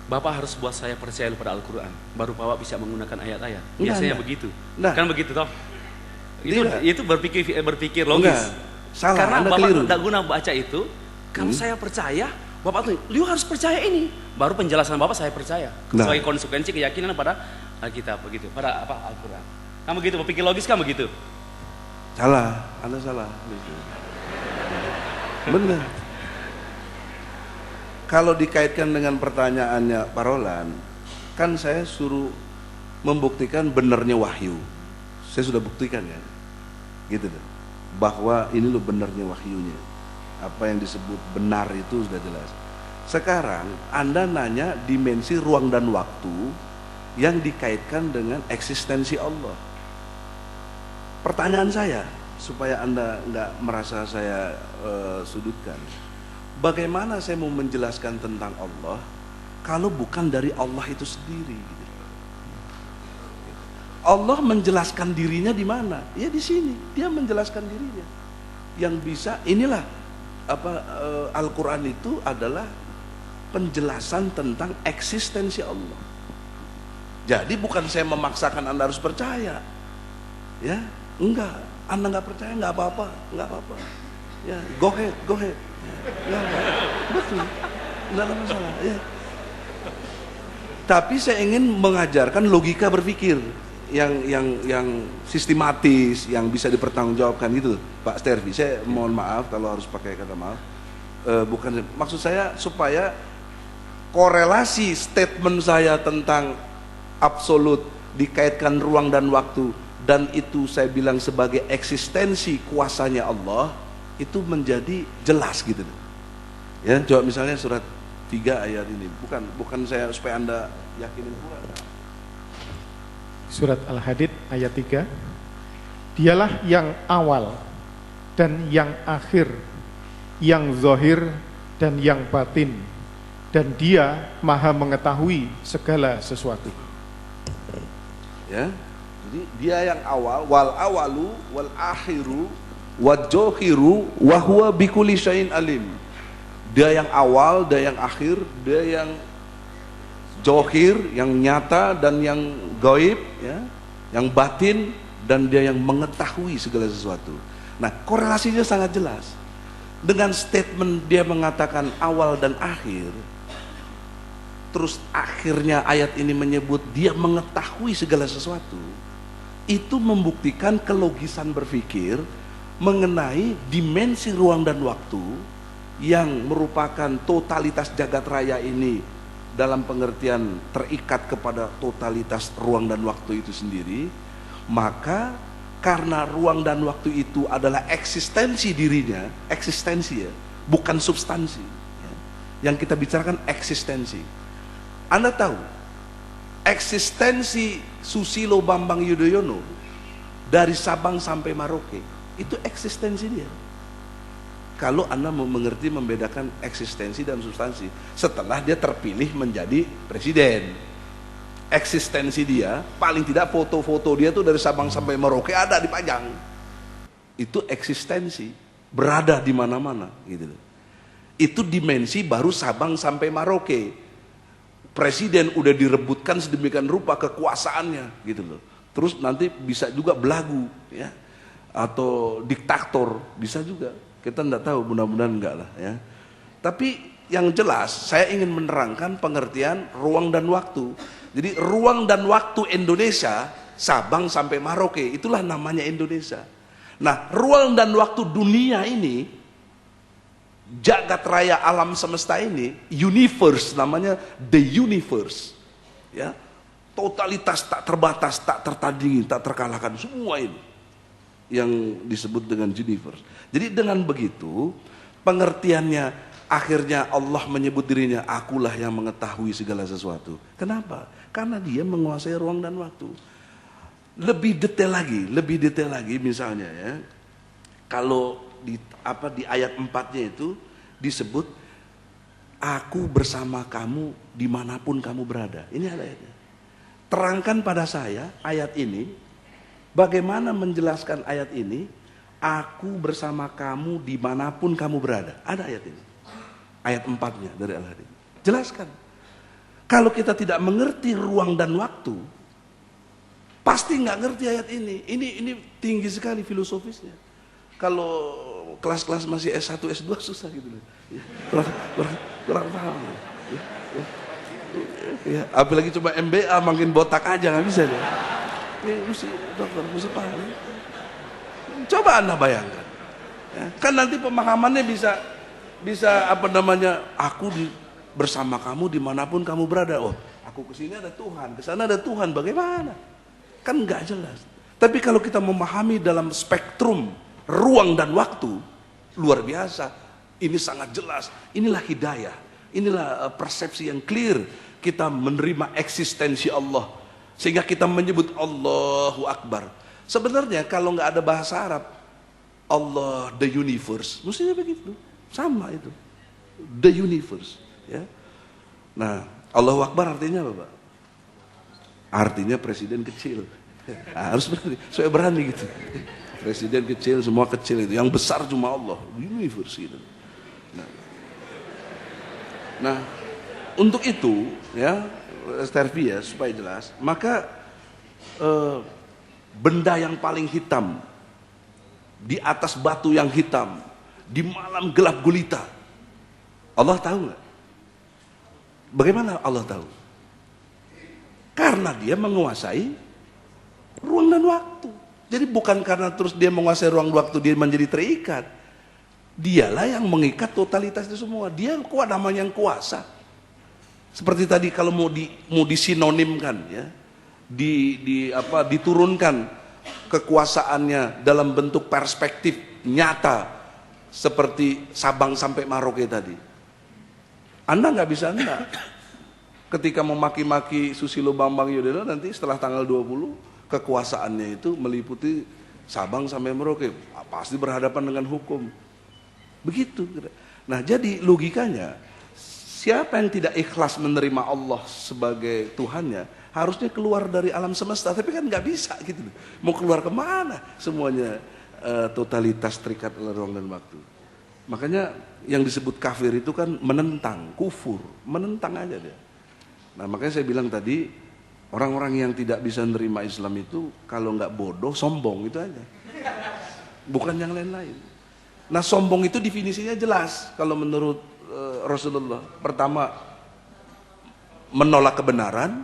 Bapak harus buat saya percaya pada Al-Quran, baru Bapak bisa menggunakan ayat-ayat. Biasanya begitu. Kan begitu toh? Itu berpikir logis. Salah, karena Anda Bapak keliru. tidak guna baca itu. Kalau saya percaya, Bapak tuh, lu harus percaya ini. Baru penjelasan Bapak saya percaya. Sebagai konsekuensi keyakinan pada Alkitab begitu, pada Al-Quran. Kamu begitu, berpikir logis kan begitu? Salah, Anda salah. Benar. Kalau dikaitkan dengan pertanyaannya Pak Roland, kan saya suruh membuktikan benarnya wahyu. Saya sudah buktikan ya, gitu loh, bahwa ini loh benarnya wahyunya. Apa yang disebut benar itu sudah jelas. Sekarang Anda nanya dimensi ruang dan waktu yang dikaitkan dengan eksistensi Allah. Pertanyaan saya, supaya Anda nggak merasa saya sudutkan, bagaimana saya mau menjelaskan tentang Allah kalau bukan dari Allah itu sendiri? Allah menjelaskan dirinya di mana? Ya di sini, dia menjelaskan dirinya. Yang bisa, inilah Al-Quran itu adalah penjelasan tentang eksistensi Allah. Jadi bukan saya memaksakan Anda harus percaya, ya, enggak. Anda nggak percaya nggak apa-apa, ya, go ahead, ya, betul, nggak ada masalah, ya. Tapi saya ingin mengajarkan logika berpikir yang sistematis, yang bisa dipertanggungjawabkan gitu, Pak Stervi. Saya mohon maaf kalau harus pakai kata maaf. Bukan, maksud saya supaya korelasi statement saya tentang absolut dikaitkan ruang dan waktu, dan itu saya bilang sebagai eksistensi kuasanya Allah, itu menjadi jelas gitu. Ya, coba misalnya surat 3 ayat ini, bukan saya supaya Anda yakinin pula. Surat Al-Hadid ayat 3. Dialah yang awal dan yang akhir, yang zahir dan yang batin, dan dia maha mengetahui segala sesuatu. Ya, jadi dia yang awal, wal awalu wal akhiru wal johiru wa huwa bikulli syai'in alim. Dia yang awal, dia yang akhir, dia yang johir, yang nyata dan yang gaib, ya, yang batin, dan dia yang mengetahui segala sesuatu. Nah, korelasinya sangat jelas. Dengan statement dia mengatakan awal dan akhir, terus akhirnya ayat ini menyebut dia mengetahui segala sesuatu, itu membuktikan kelogisan berpikir mengenai dimensi ruang dan waktu yang merupakan totalitas jagat raya ini dalam pengertian terikat kepada totalitas ruang dan waktu itu sendiri. Maka karena ruang dan waktu itu adalah eksistensi dirinya, eksistensi ya, bukan substansi ya. Yang kita bicarakan eksistensi. Anda tahu eksistensi Susilo Bambang Yudhoyono dari Sabang sampai Merauke itu eksistensi dia. Kalau Anda mau mengerti membedakan eksistensi dan substansi, setelah dia terpilih menjadi presiden, eksistensi dia paling tidak foto-foto dia tuh dari Sabang sampai Merauke ada dipajang. Itu eksistensi, berada di mana-mana gitu. Itu dimensi baru Sabang sampai Merauke. Presiden udah direbutkan sedemikian rupa kekuasaannya gitu loh. Terus nanti bisa juga belagu ya, atau diktator bisa juga. Kita enggak tahu, mudah-mudahan enggak lah ya. Tapi yang jelas saya ingin menerangkan pengertian ruang dan waktu. Jadi ruang dan waktu Indonesia Sabang sampai Merauke itulah namanya Indonesia. Nah, ruang dan waktu dunia ini, jagat raya alam semesta ini, universe namanya, the universe ya, totalitas tak terbatas, tak tertandingi, tak terkalahkan, semua ini yang disebut dengan universe. Jadi dengan begitu pengertiannya, akhirnya Allah menyebut dirinya akulah yang mengetahui segala sesuatu. Kenapa? Karena dia menguasai ruang dan waktu. Lebih detail lagi misalnya ya, kalau di ayat 4-nya itu disebut aku bersama kamu dimanapun kamu berada. Ini ayatnya. Terangkan pada saya ayat ini, bagaimana menjelaskan ayat ini, aku bersama kamu dimanapun kamu berada. Ada ayat ini, ayat 4-nya dari Al-Hadid. Jelaskan. Kalau kita tidak mengerti ruang dan waktu, pasti nggak ngerti ayat ini. Ini tinggi sekali filosofisnya. Kalau kelas-kelas masih S1, S2 susah gitu loh. Ya, kurang paham. Ya, apalagi coba MBA makin botak aja nggak bisa deh. Ya, mesti paham. Coba Anda bayangkan. Ya, kan nanti pemahamannya bisa apa namanya? Bersama kamu dimanapun kamu berada. Oh, aku kesini ada Tuhan, kesana ada Tuhan. Bagaimana? Kan nggak jelas. Tapi kalau kita memahami dalam spektrum ruang dan waktu, luar biasa. Ini sangat jelas. Inilah hidayah. Inilah persepsi yang clear. Kita menerima eksistensi Allah, sehingga kita menyebut Allahu Akbar. Sebenarnya kalau nggak ada bahasa Arab, Allah the universe, mestinya begitu. Sama itu, the universe. Ya. Nah, Allahu Akbar artinya apa, Pak? Artinya presiden kecil. Harus berani, saya berani gitu. Presiden kecil, semua kecil itu. Yang besar cuma Allah, universe gitu. Nah, untuk itu ya, Stervi ya, supaya jelas, maka benda yang paling hitam di atas batu yang hitam di malam gelap gulita, Allah tahu nggak? Bagaimana Allah tahu? Karena dia menguasai ruang dan waktu. Jadi bukan karena terus dia menguasai ruang waktu dia menjadi terikat. Dialah yang mengikat totalitas itu semua. Dia kuat, namanya yang kuasa. Seperti tadi kalau mau disinonimkan ya, diturunkan kekuasaannya dalam bentuk perspektif nyata seperti Sabang sampai Merauke tadi. Anda nggak bisa enggak. Ketika memaki-maki Susilo Bambang Yudhoyono nanti setelah tanggal 20 kekuasaannya itu meliputi Sabang sampai Merauke, pasti berhadapan dengan hukum. Begitu. Nah, jadi logikanya siapa yang tidak ikhlas menerima Allah sebagai Tuhannya harusnya keluar dari alam semesta, tapi kan nggak bisa gitu. Mau keluar kemana? Semuanya totalitas terikat oleh ruang dan waktu. Makanya yang disebut kafir itu kan menentang, kufur, menentang aja dia. Nah, makanya saya bilang tadi, orang-orang yang tidak bisa menerima Islam itu kalau nggak bodoh, sombong, itu aja. Bukan yang lain-lain. Nah, sombong itu definisinya jelas kalau menurut Rasulullah. Pertama, menolak kebenaran.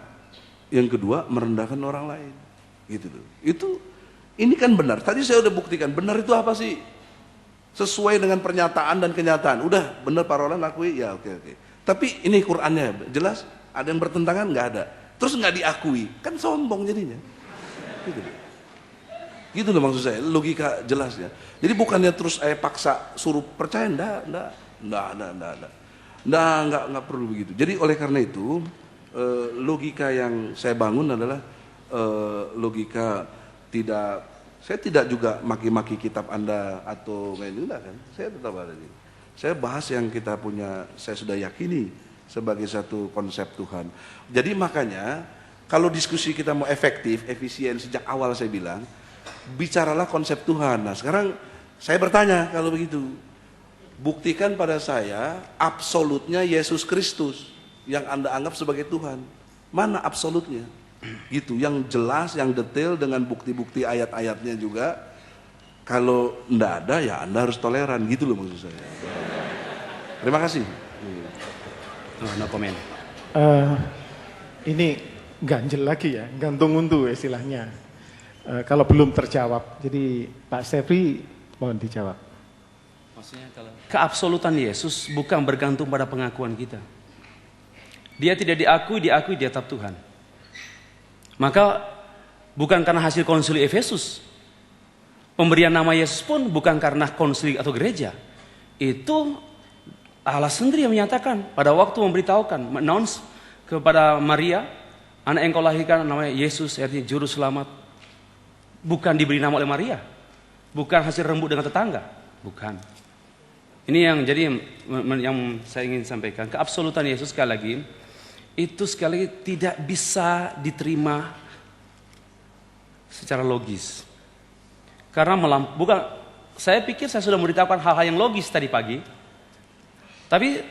Yang kedua, merendahkan orang lain. Gitu tuh. Ini kan benar. Tadi saya udah buktikan, benar itu apa sih? Sesuai dengan pernyataan dan kenyataan. Udah, benar parola akui, ya oke. Tapi ini Qur'annya jelas, ada yang bertentangan? Nggak ada. Terus nggak diakui, kan sombong jadinya. Gitu loh maksud saya, logika jelasnya. Jadi bukannya terus paksa suruh percaya, enggak perlu begitu. Jadi oleh karena itu, logika yang saya bangun adalah logika saya tidak juga maki-maki kitab Anda atau enggak kan. Saya tetap ada di. Saya bahas yang kita punya, saya sudah yakini sebagai satu konsep Tuhan. Jadi makanya kalau diskusi kita mau efektif, efisien, sejak awal saya bilang, bicaralah konsep Tuhan. Nah, sekarang saya bertanya kalau begitu, buktikan pada saya absolutnya Yesus Kristus yang Anda anggap sebagai Tuhan. Mana absolutnya? Gitu, yang jelas, yang detail dengan bukti-bukti ayat-ayatnya juga. Kalau enggak ada ya Anda harus toleran, gitu loh maksud saya. Terima kasih. No comment. Ini ganjel lagi ya, gantung untu istilahnya. Kalau belum terjawab, jadi Pak Stefri mohon dijawab. Maksudnya kalau keabsolutan Yesus bukan bergantung pada pengakuan kita. Dia tidak diakui dia tetap Tuhan. Maka bukan karena hasil konsili Efesus. Pemberian nama Yesus pun bukan karena konsili atau gereja. Itu Allah sendiri yang menyatakan pada waktu memberitahukan, announce kepada Maria, anak yang kau lahirkan namanya Yesus, artinya juru selamat. Bukan diberi nama oleh Maria. Bukan hasil rembuk dengan tetangga. Bukan. Ini yang jadi yang saya ingin sampaikan. Keabsolutan Yesus sekali lagi, itu sekali lagi tidak bisa diterima secara logis. Karena bukan, saya pikir saya sudah memberitahukan hal-hal yang logis tadi pagi. Tapi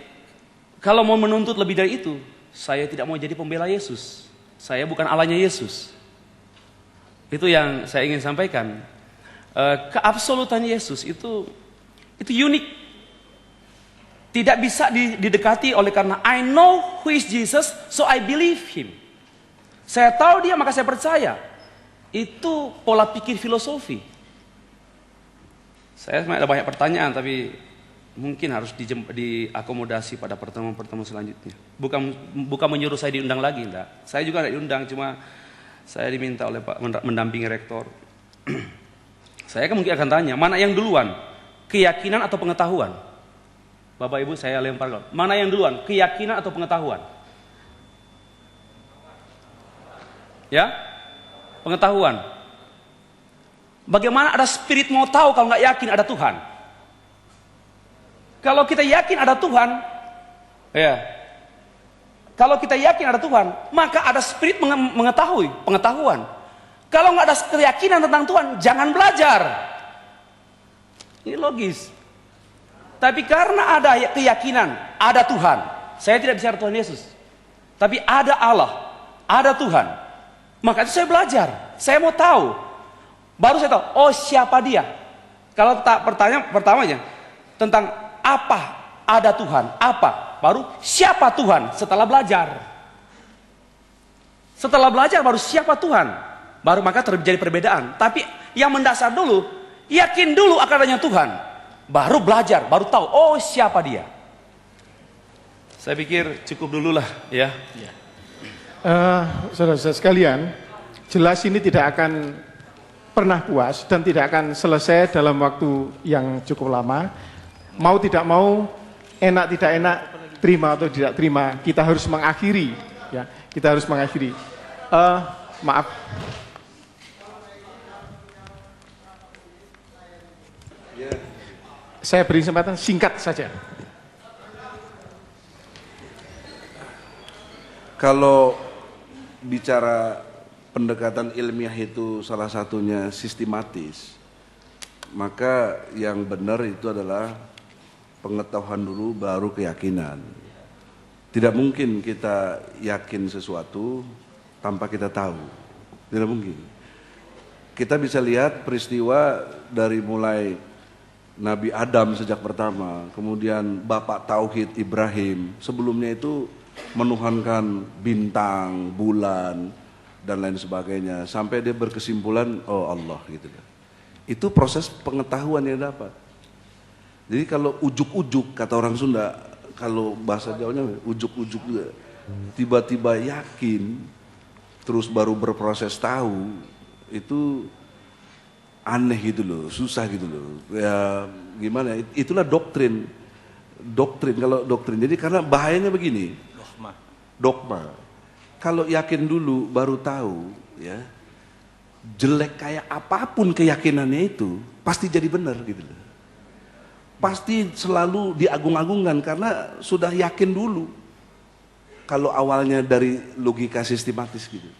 kalau mau menuntut lebih dari itu, saya tidak mau jadi pembela Yesus. Saya bukan Allahnya Yesus. Itu yang saya ingin sampaikan. Keabsolutan Yesus itu unik. Tidak bisa didekati oleh karena I know who is Jesus, so I believe him. Saya tahu dia maka saya percaya. Itu pola pikir filosofi. Saya sebenarnya ada banyak pertanyaan tapi mungkin harus diakomodasi pada pertemuan-pertemuan selanjutnya. Bukan menyuruh saya diundang lagi, enggak. Saya juga tidak diundang, cuma saya diminta oleh Pak mendampingi rektor. Saya mungkin akan tanya, mana yang duluan? Keyakinan atau pengetahuan? Bapak Ibu saya lempar. Mana yang duluan? Keyakinan atau pengetahuan? Ya? Pengetahuan. Bagaimana ada spirit mau tahu kalau nggak yakin ada Tuhan? Kalau kita yakin ada Tuhan, ya. Kalau kita yakin ada Tuhan, maka ada spirit mengetahui, pengetahuan. Kalau nggak ada keyakinan tentang Tuhan, jangan belajar. Ini logis. Tapi karena ada keyakinan, ada Tuhan. Saya tidak bicara Tuhan Yesus. Tapi ada Allah, ada Tuhan. Maka itu saya belajar. Saya mau tahu. Baru saya tahu, oh siapa dia. Kalau pertanyaan pertamanya tentang apa ada Tuhan, apa? Baru siapa Tuhan setelah belajar. Setelah belajar baru siapa Tuhan. Baru maka terjadi perbedaan. Tapi yang mendasar dulu, yakin dulu akan adanya Tuhan. Baru belajar, baru tahu, oh siapa dia. Saya pikir cukup dulu lah ya. Saudara-saudara sekalian, jelas ini tidak akan pernah puas dan tidak akan selesai dalam waktu yang cukup lama. Mau tidak mau, enak tidak enak, terima atau tidak terima, kita harus mengakhiri. Ya, kita harus mengakhiri. Maaf. Saya beri kesempatan singkat saja. Kalau bicara pendekatan ilmiah itu salah satunya sistematis, maka yang benar itu adalah pengetahuan dulu baru keyakinan. Tidak mungkin kita yakin sesuatu tanpa kita tahu. Tidak mungkin. Kita bisa lihat peristiwa dari mulai Nabi Adam sejak pertama, kemudian Bapak Tauhid Ibrahim, sebelumnya itu menuhankan bintang, bulan, dan lain sebagainya, sampai dia berkesimpulan, oh Allah gitu. Itu proses pengetahuan yang dapat. Jadi kalau ujuk-ujuk, kata orang Sunda, kalau bahasa Jawanya ujuk-ujuk juga, tiba-tiba yakin, terus baru berproses tahu, itu aneh gitu loh, susah gitu loh. Ya gimana? Itulah doktrin. Kalau doktrin. Jadi karena bahayanya begini. Dogma. Kalau yakin dulu baru tahu, ya. Jelek kayak apapun keyakinannya itu pasti jadi benar gitu loh. Pasti selalu diagung-agungkan karena sudah yakin dulu. Kalau awalnya dari logika sistematis gitu.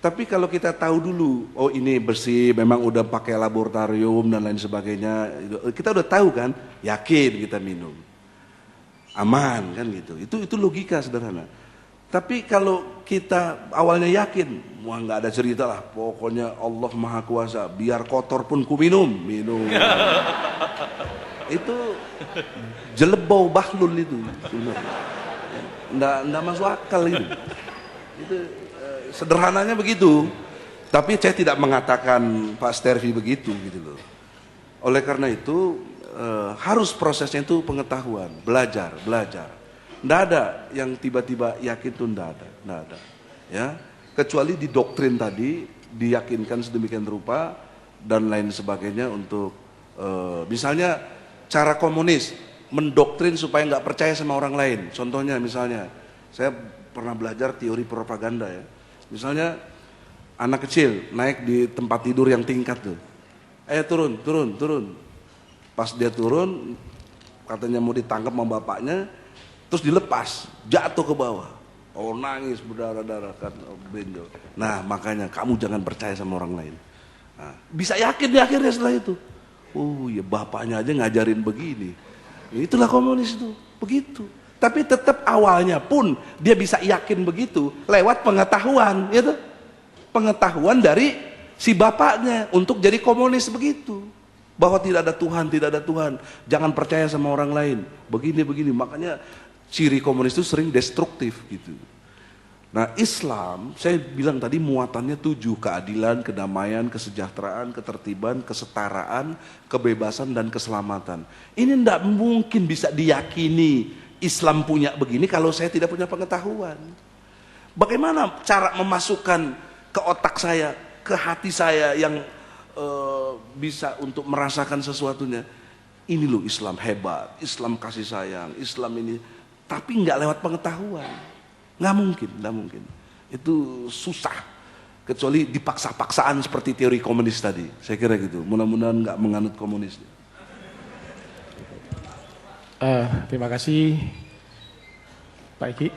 Tapi kalau kita tahu dulu, oh ini bersih, memang udah pakai laboratorium dan lain sebagainya, kita udah tahu kan, yakin kita minum, aman kan gitu. Itu logika sederhana. Tapi kalau kita awalnya yakin, wah nggak ada cerita lah, pokoknya Allah Maha Kuasa, biar kotor pun ku minum. Itu jelebau bahlul itu, nggak masuk akal itu. Sederhananya begitu, tapi saya tidak mengatakan Pak Stervi begitu gitu loh. Oleh karena itu harus prosesnya itu pengetahuan, belajar. Nggak ada yang tiba-tiba yakin itu nggak ada. Ya, kecuali di doktrin tadi diyakinkan sedemikian rupa dan lain sebagainya untuk misalnya cara komunis mendoktrin supaya nggak percaya sama orang lain. Contohnya misalnya saya pernah belajar teori propaganda ya. Misalnya anak kecil naik di tempat tidur yang tingkat tuh. Turun. Pas dia turun, katanya mau ditangkap sama bapaknya, terus dilepas, jatuh ke bawah. Oh nangis berdarah-darah kan benjol. Nah makanya kamu jangan percaya sama orang lain. Nah, bisa yakin di akhirnya setelah itu. Oh ya bapaknya aja ngajarin begini. Itulah komunis itu, begitu. Tapi tetap awalnya pun dia bisa yakin begitu lewat pengetahuan, gitu. Pengetahuan dari si bapaknya untuk jadi komunis begitu. Bahwa tidak ada Tuhan, jangan percaya sama orang lain. Begini, makanya ciri komunis itu sering destruktif gitu. Nah Islam, saya bilang tadi muatannya 7, keadilan, kedamaian, kesejahteraan, ketertiban, kesetaraan, kebebasan, dan keselamatan. Ini tidak mungkin bisa diyakini Islam punya begini kalau saya tidak punya pengetahuan. Bagaimana cara memasukkan ke otak saya, ke hati saya yang bisa untuk merasakan sesuatunya. Ini loh Islam hebat, Islam kasih sayang, Islam ini. Tapi nggak lewat pengetahuan. Nggak mungkin. Itu susah. Kecuali dipaksa-paksaan seperti teori komunis tadi. Saya kira gitu. Mudah-mudahan nggak menganut komunis. Terima kasih Pak Iki.